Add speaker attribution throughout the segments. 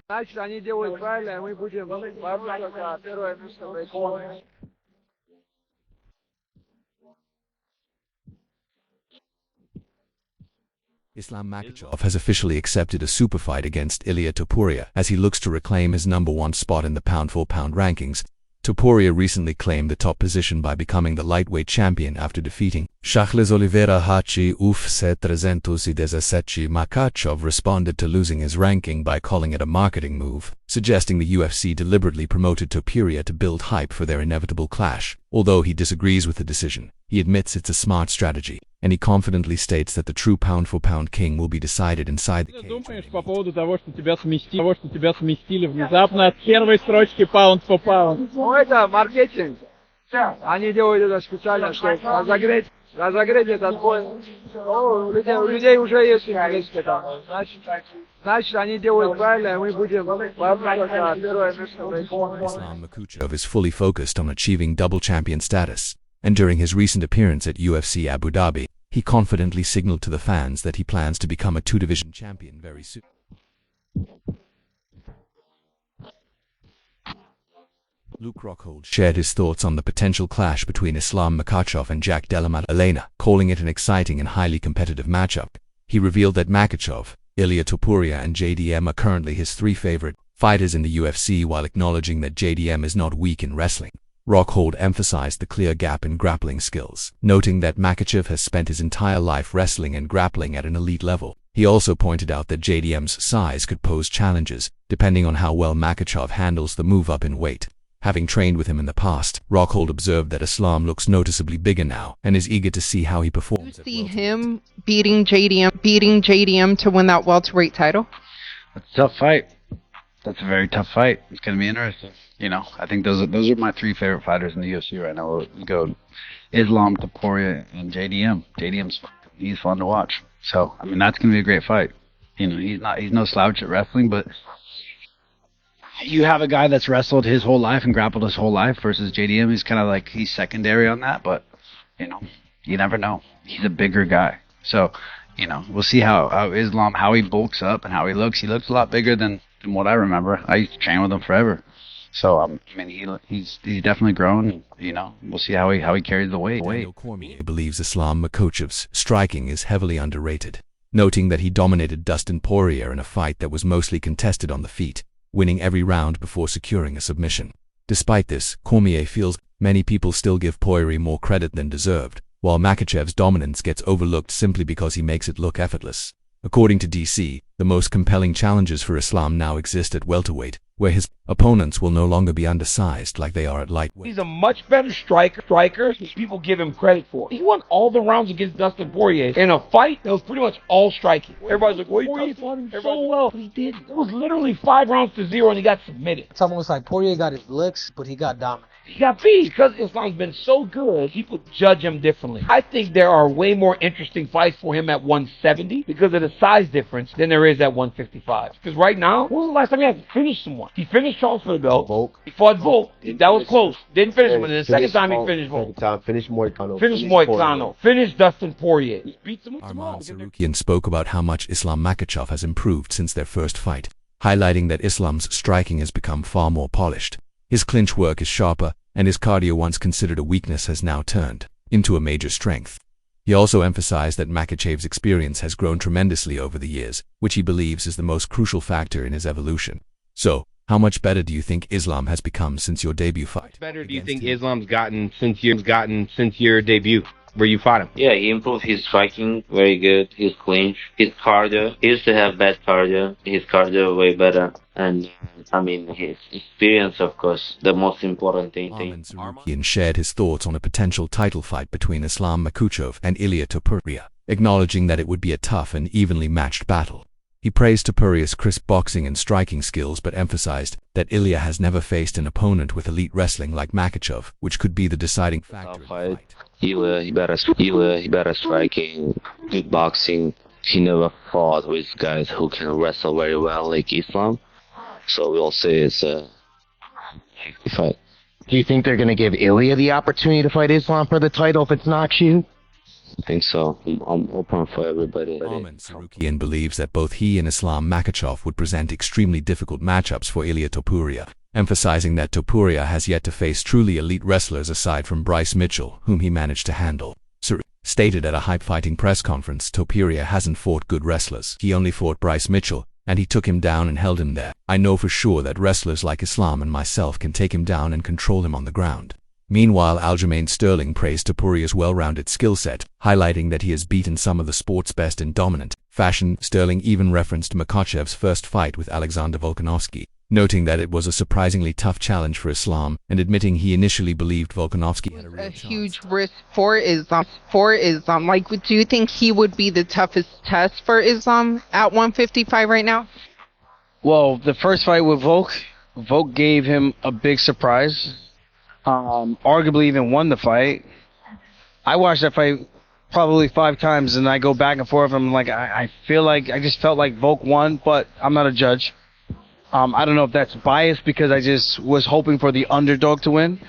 Speaker 1: Значит, они делают правильно, и мы будем бороться за первое место в рейтинге.
Speaker 2: Islam Makhachev has officially accepted a super fight against Ilia Topuria as he looks to reclaim his #1 spot in the pound-for-pound rankings. Topuria recently claimed the top position by becoming the lightweight champion after defeating Charles Oliveira Hachi UFC 317. Makhachev responded to losing his ranking by calling it a marketing move, suggesting the UFC deliberately promoted Topuria to build hype for their inevitable clash. Although he disagrees with the decision, he admits it's a smart strategy, and he confidently states that the true pound-for-pound king will be decided inside the cage.
Speaker 3: Что думаешь по поводу того, что тебя сместили внезапно от первой строчки pound for pound?
Speaker 1: Ну, это маркетинг. Они делают это специально, чтобы разогреть этот бой. Ну, у людей уже есть интерес к этому. Значит, они делают правильно, и мы будем бороться за первое место в рейтинге.
Speaker 2: Islam Makhachev is fully focused on achieving double champion status, and during his recent appearance at UFC Abu Dhabi, he confidently signaled to the fans that he plans to become a two-division champion very soon. Rockhold shared his thoughts on the potential clash between Islam Makhachev and Jack Della Maddalena, calling it an exciting and highly competitive matchup. He revealed that Makhachev, Ilia Topuria and JDM are currently his three favorite fighters in the UFC, while acknowledging that JDM is not weak in wrestling. Rockhold emphasized the clear gap in grappling skills, noting that Makhachev has spent his entire life wrestling and grappling at an elite level. He also pointed out that JDM's size could pose challenges, depending on how well Makhachev handles the move up in weight. Having trained with him in the past, Rockhold observed that Islam looks noticeably bigger now and is eager to see how he performs.
Speaker 4: Do you see him beating JDM to win that welterweight title?
Speaker 5: That's a tough fight. That's a very tough fight. It's going to be interesting. You know, I think those are my three favorite fighters in the UFC right now. We go Islam, Topuria, and JDM. He's fun to watch. So, I mean, that's going to be a great fight. You know, he's no slouch at wrestling, but you have a guy that's wrestled his whole life and grappled his whole life versus JDM. He's kind of like, he's secondary on that, but, you know, you never know. He's a bigger guy. So, you know, we'll see how Islam, how he bulks up and how he looks. He looks a lot bigger than what I remember. I used to train with him forever. So, I mean, he's definitely grown. You know, we'll see how he carries the weight.
Speaker 2: Cormier believes Islam Makhachev's striking is heavily underrated, noting that he dominated Dustin Poirier in a fight that was mostly contested on the feet, winning every round before securing a submission. Despite this, Cormier feels many people still give Poirier more credit than deserved, while Makhachev's dominance gets overlooked simply because he makes it look effortless. According to DC, the most compelling challenges for Islam now exist at welterweight, where his opponents will no longer be undersized like they are at lightweight.
Speaker 6: He's a much better striker than people give him credit for. He won all the rounds against Dustin Poirier in a fight that was pretty much all striking. Everybody's like, well, Poirier fought him so well. He did. It was literally 5 rounds to 0 and he got submitted.
Speaker 7: It's almost like Poirier got his licks, but he got dominated.
Speaker 6: He got beat because Islam's been so good, people judge him differently. I think there are way more interesting fights for him at 170 because of the size difference than there is at 155. Because right now, when was the last time he had to finish someone? He finished Charles for the belt.
Speaker 8: Volk.
Speaker 6: He fought Volk. That was close. Didn't finish him. And the second time he finished Volk.
Speaker 8: Finished Moicano.
Speaker 6: Finished Dustin Poirier. He beat him.
Speaker 2: Arman Tsarukyan spoke about how much Islam Makhachev has improved since their first fight, highlighting that Islam's striking has become far more polished. His clinch work is sharper, and his cardio, once considered a weakness, has now turned into a major strength. He also emphasized that Makhachev's experience has grown tremendously over the years, which he believes is the most crucial factor in his evolution. So, how much better do you think Islam has become since your debut fight?
Speaker 9: How better do you think Islam's gotten since your debut, where you fought him?
Speaker 10: Yeah, he improved his striking, very good. His clinch, his cardio. He used to have bad cardio. His cardio way better. And, I mean, his experience, of course, the most important thing.
Speaker 2: Arman Tsarukyan shared his thoughts on a potential title fight between Islam Makhachev and Ilia Topuria, acknowledging that it would be a tough and evenly matched battle. He praised Topuria's crisp boxing and striking skills, but emphasized that Ilia has never faced an opponent with elite wrestling like Makhachev, which could be the deciding factor in the fight.
Speaker 10: He better striking, good boxing. He never fought with guys who can wrestle very well like Islam. So we'll say it's a fight.
Speaker 11: Do you think they're going to give Ilia the opportunity to fight Islam for the title if it's not you?
Speaker 10: I think so. I'm open for everybody.
Speaker 2: Arman Tsarukyan believes that both he and Islam Makhachev would present extremely difficult matchups for Ilia Topuria, emphasizing that Topuria has yet to face truly elite wrestlers aside from Bryce Mitchell, whom he managed to handle. Tsarukyan stated at a hype fighting press conference Topuria hasn't fought good wrestlers. He only fought Bryce Mitchell, and he took him down and held him there. I know for sure that wrestlers like Islam and myself can take him down and control him on the ground. Meanwhile, Aljamain Sterling praised Topuria's well-rounded skill set, highlighting that he has beaten some of the sport's best in dominant fashion. Sterling even referenced Makhachev's first fight with Alexander Volkanovski, noting that it was a surprisingly tough challenge for Islam, and admitting he initially believed Volkanovski had a real chance.
Speaker 4: Huge risk for Islam. Like, do you think he would be the toughest test for Islam at 155 right now?
Speaker 7: Well, the first fight with Volk gave him a big surprise. Arguably even won the fight. I watched that fight probably 5 times, and I go back and forth. I'm like, I just felt like Volk won, but I'm not a judge. I don't know if that's biased because I just was hoping for the underdog to win.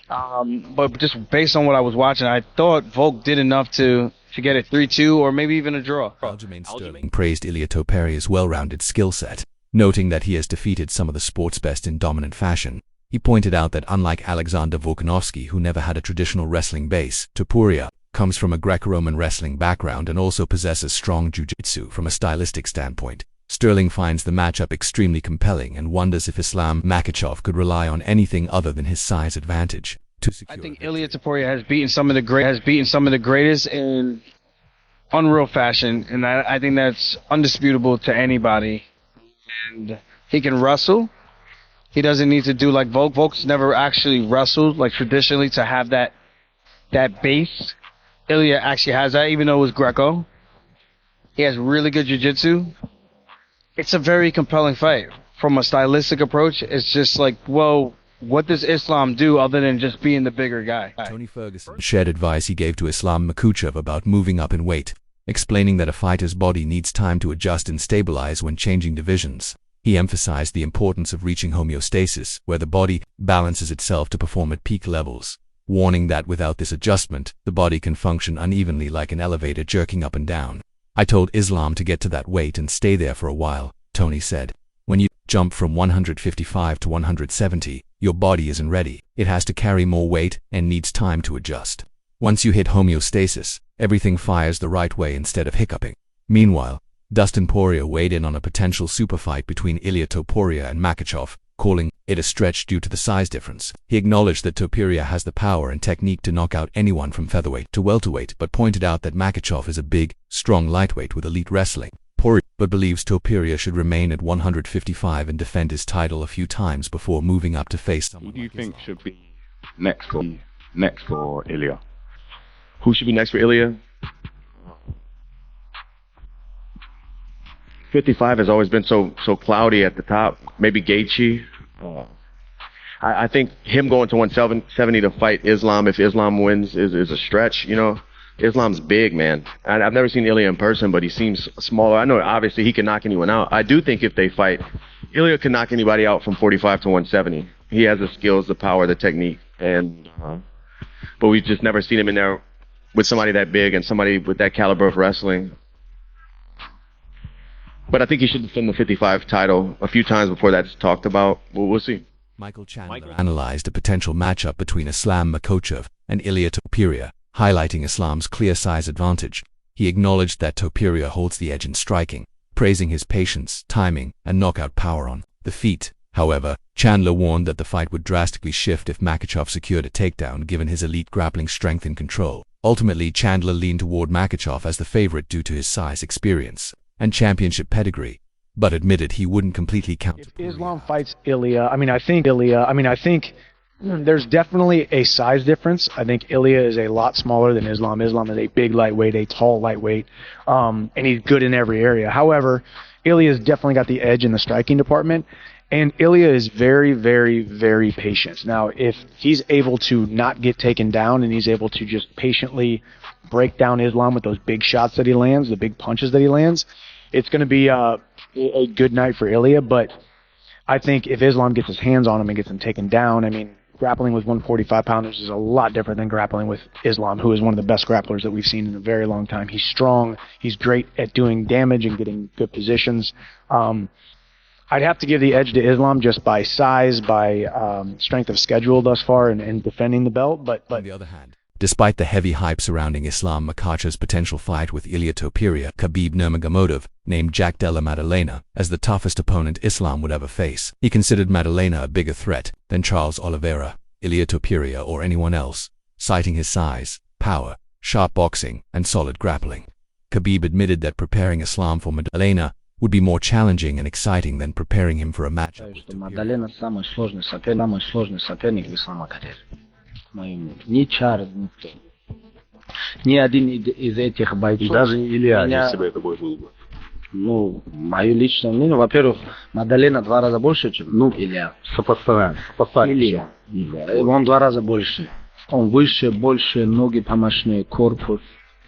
Speaker 7: But just based on what I was watching, I thought Volk did enough to get a 3-2 or maybe even a draw.
Speaker 2: Aljamain Sterling praised Ilia Topuria's well-rounded skill set, noting that he has defeated some of the sport's best in dominant fashion. He pointed out that unlike Alexander Volkanovski, who never had a traditional wrestling base, Topuria comes from a Greco-Roman wrestling background and also possesses strong jiu-jitsu from a stylistic standpoint. Sterling finds the matchup extremely compelling and wonders if Islam Makhachev could rely on anything other than his size advantage to secure.
Speaker 7: I think Ilia Topuria has beaten some of the greatest in unreal fashion, and I think that's undisputable to anybody. And he can wrestle. He doesn't need to do like Volk. Volk's never actually wrestled like traditionally to have that base. Ilia actually has that, even though it was Greco. He has really good jiu-jitsu. It's a very compelling fight. From a stylistic approach, it's just like, well, what does Islam do other than just being the bigger guy?
Speaker 2: Tony Ferguson shared advice he gave to Islam Makhachev about moving up in weight, explaining that a fighter's body needs time to adjust and stabilize when changing divisions. He emphasized the importance of reaching homeostasis, where the body balances itself to perform at peak levels, warning that without this adjustment, the body can function unevenly like an elevator jerking up and down. I told Islam to get to that weight and stay there for a while, Tony said. When you jump from 155 to 170, your body isn't ready. It has to carry more weight and needs time to adjust. Once you hit homeostasis, everything fires the right way instead of hiccuping. Meanwhile, Dustin Poirier weighed in on a potential super fight between Ilia Topuria and Makhachev, calling it a stretch due to the size difference. He acknowledged that Topuria has the power and technique to knock out anyone from featherweight to welterweight, but pointed out that Makhachev is a big, strong lightweight with elite wrestling. Poirier but believes Topuria should remain at 155 and defend his title a few times before moving up to face someone.
Speaker 8: Who do you think should be next for Ilia?
Speaker 9: Who should be next for Ilia? 55 has always been so cloudy at the top. Maybe Gaethje. I think him going to 170 to fight Islam, if Islam wins, is a stretch. You know, Islam's big, man. I've never seen Ilia in person, but he seems smaller. I know obviously he can knock anyone out. I do think if they fight, Ilia can knock anybody out from 45 to 170. He has the skills, the power, the technique, and but we've just never seen him in there with somebody that big and somebody with that caliber of wrestling. But I think he should defend the 55 title a few times before that's talked about. We'll see.
Speaker 2: Michael Chandler analyzed a potential matchup between Islam Makhachev and Ilia Topuria, highlighting Islam's clear size advantage. He acknowledged that Topuria holds the edge in striking, praising his patience, timing, and knockout power on the feet. However, Chandler warned that the fight would drastically shift if Makhachev secured a takedown given his elite grappling strength and control. Ultimately, Chandler leaned toward Makhachev as the favorite due to his size, experience, and championship pedigree, but admitted he wouldn't completely count.
Speaker 11: If Islam fights Ilia, I think there's definitely a size difference. I think Ilia is a lot smaller than Islam. Islam is a big lightweight, a tall lightweight, and he's good in every area. However, Ilia's definitely got the edge in the striking department, and Ilia is very, very, very patient. Now, if he's able to not get taken down and he's able to just patiently break down Islam with those big shots that he lands, the big punches that he lands, it's going to be a good night for Ilia. But I think if Islam gets his hands on him and gets him taken down, grappling with 145 pounders is a lot different than grappling with Islam, who is one of the best grapplers that we've seen in a very long time. He's strong. He's great at doing damage and getting good positions. I'd have to give the edge to Islam just by size, by strength of schedule thus far, and defending the belt. But
Speaker 2: on the other hand, despite the heavy hype surrounding Islam Makhachev's potential fight with Ilia Topuria, Khabib Nurmagomedov named Jack Della Maddalena as the toughest opponent Islam would ever face. He considered Maddalena a bigger threat than Charles Oliveira, Ilia Topuria, or anyone else, citing his size, power, sharp boxing, and solid grappling. Khabib admitted that preparing Islam for Maddalena would be more challenging and exciting than preparing him for a match.
Speaker 12: Maddalena самый сложный соперник в Ислама карьере. Ни Чарльз, никто. Ни один из этих бойцов.
Speaker 8: Даже Илья, если бы это будет.
Speaker 12: Ну, мое личное мнение, во-первых, Maddalena 2 раза больше, чем Илья.
Speaker 8: Сопоставим.
Speaker 12: Илья. Он 2 раза больше. Он выше, больше, ноги помощнее, корпус,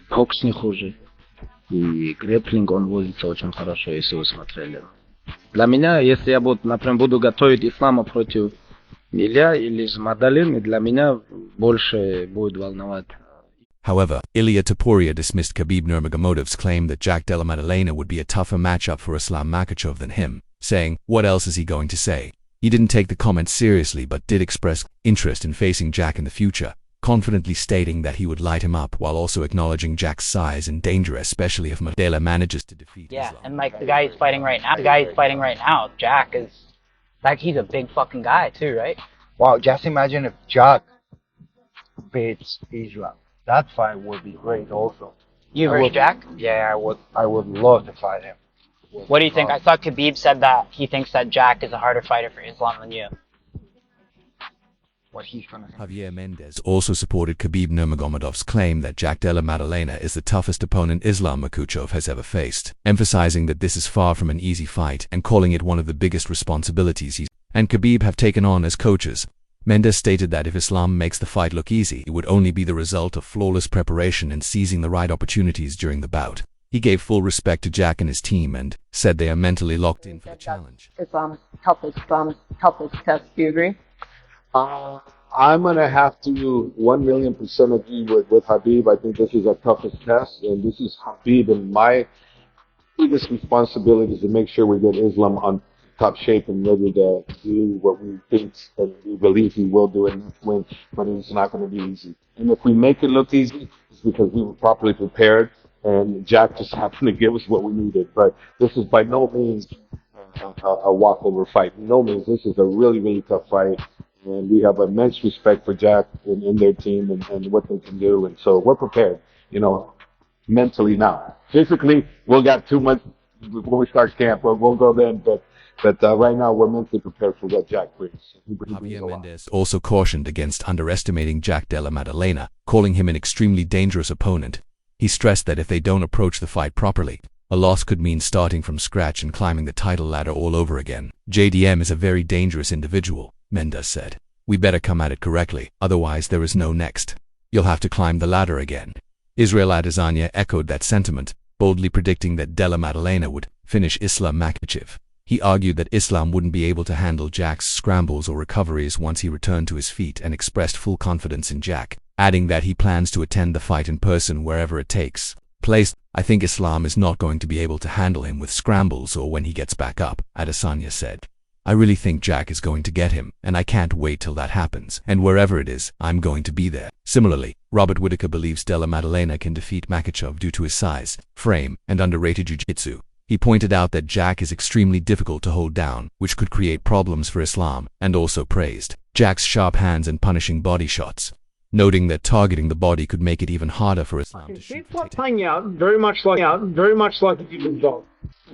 Speaker 12: бокс не хуже. И грэпплинг он возится очень хорошо, если вы смотрели. Для меня, если я например, буду готовить Ислама против Илья или с Maddalena, для меня больше будет волновать.
Speaker 2: However, Ilia Topuria dismissed Khabib Nurmagomedov's claim that Jack Della Maddalena would be a tougher matchup for Islam Makhachev than him, saying, "What else is he going to say?" He didn't take the comment seriously but did express interest in facing Jack in the future, confidently stating that he would light him up while also acknowledging Jack's size and danger, especially if Maddalena manages to defeat
Speaker 13: Yeah,
Speaker 2: Islam.
Speaker 13: and like the guy he's fighting right now, Jack is, like, he's a big fucking guy too, right?
Speaker 1: Wow, just imagine if Jack beats Islam. That fight would be great also.
Speaker 13: You versus Jack?
Speaker 1: Yeah, I would love to fight him.
Speaker 13: What do you think? I thought Khabib said that he thinks that Jack is a harder fighter for Islam than you.
Speaker 1: What he's gonna
Speaker 2: Javier Mendez also supported Khabib Nurmagomedov's claim that Jack Della Maddalena is the toughest opponent Islam Makhachev has ever faced, emphasizing that this is far from an easy fight and calling it one of the biggest responsibilities he and Khabib have taken on as coaches. Mendez stated that if Islam makes the fight look easy, it would only be the result of flawless preparation and seizing the right opportunities during the bout. He gave full respect to Jack and his team and said they are mentally locked in for the challenge.
Speaker 14: Islam's toughest test. Do you agree?
Speaker 15: I'm going to have to 1,000,000% agree with Khabib. I think this is our toughest test, and this is Khabib, and my biggest responsibility is to make sure we get Islam on top shape and ready to do what we think and we believe he will do and win, but it's not going to be easy. And if we make it look easy, it's because we were properly prepared, and Jack just happened to give us what we needed. But this is by no means a walkover fight. No means. This is a really, really tough fight. And we have immense respect for Jack and their team and what they can do. And so we're prepared, mentally now. Physically, we'll got 2 months before we start camp. We'll go then. But right now, we're mentally prepared for what Jack brings.
Speaker 2: Javier Mendez also cautioned against underestimating Jack Della Maddalena, calling him an extremely dangerous opponent. He stressed that if they don't approach the fight properly, a loss could mean starting from scratch and climbing the title ladder all over again. JDM is a very dangerous individual, Mendez said. We better come at it correctly, otherwise there is no next. You'll have to climb the ladder again. Israel Adesanya echoed that sentiment, boldly predicting that Della Maddalena would finish Islam Makhachev. He argued that Islam wouldn't be able to handle Jack's scrambles or recoveries once he returned to his feet and expressed full confidence in Jack, adding that he plans to attend the fight in person wherever it takes place. I think Islam is not going to be able to handle him with scrambles or when he gets back up, Adesanya said. I really think Jack is going to get him, and I can't wait till that happens, and wherever it is, I'm going to be there. Similarly, Robert Whittaker believes Della Maddalena can defeat Makhachev due to his size, frame, and underrated jiu-jitsu. He pointed out that Jack is extremely difficult to hold down, which could create problems for Islam, and also praised Jack's sharp hands and punishing body shots, noting that targeting the body could make it even harder for Islam to shoot.
Speaker 11: It's like playing out very much like a human dog.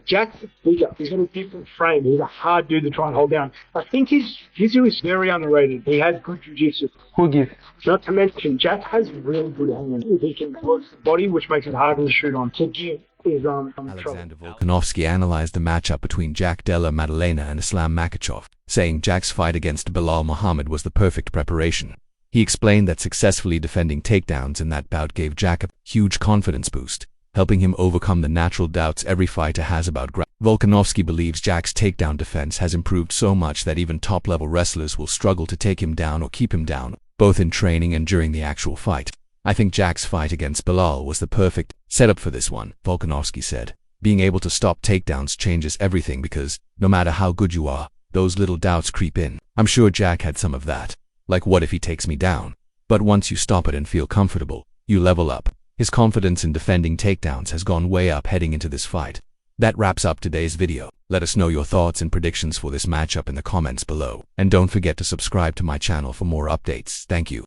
Speaker 11: Jack's bigger. He's got a different frame. He's a hard dude to try and hold down. I think his jiu-jitsu is very underrated. He has good jiu-jitsu. Who gives? Not to mention, Jack has really good hands. He can work the body, which makes it harder to shoot on. To give is
Speaker 2: Alexander Volkanovski analyzed the matchup between Jack Della Maddalena and Islam Makhachev, saying Jack's fight against Bilal Muhammad was the perfect preparation. He explained that successfully defending takedowns in that bout gave Jack a huge confidence boost. helping him overcome the natural doubts every fighter has about grappling. Volkanovski believes Jack's takedown defense has improved so much that even top-level wrestlers will struggle to take him down or keep him down, both in training and during the actual fight. I think Jack's fight against Bilal was the perfect setup for this one, Volkanovski said. Being able to stop takedowns changes everything because, no matter how good you are, those little doubts creep in. I'm sure Jack had some of that. Like, what if he takes me down? But once you stop it and feel comfortable, you level up. His confidence in defending takedowns has gone way up heading into this fight. That wraps up today's video. Let us know your thoughts and predictions for this matchup in the comments below. And don't forget to subscribe to my channel for more updates. Thank you.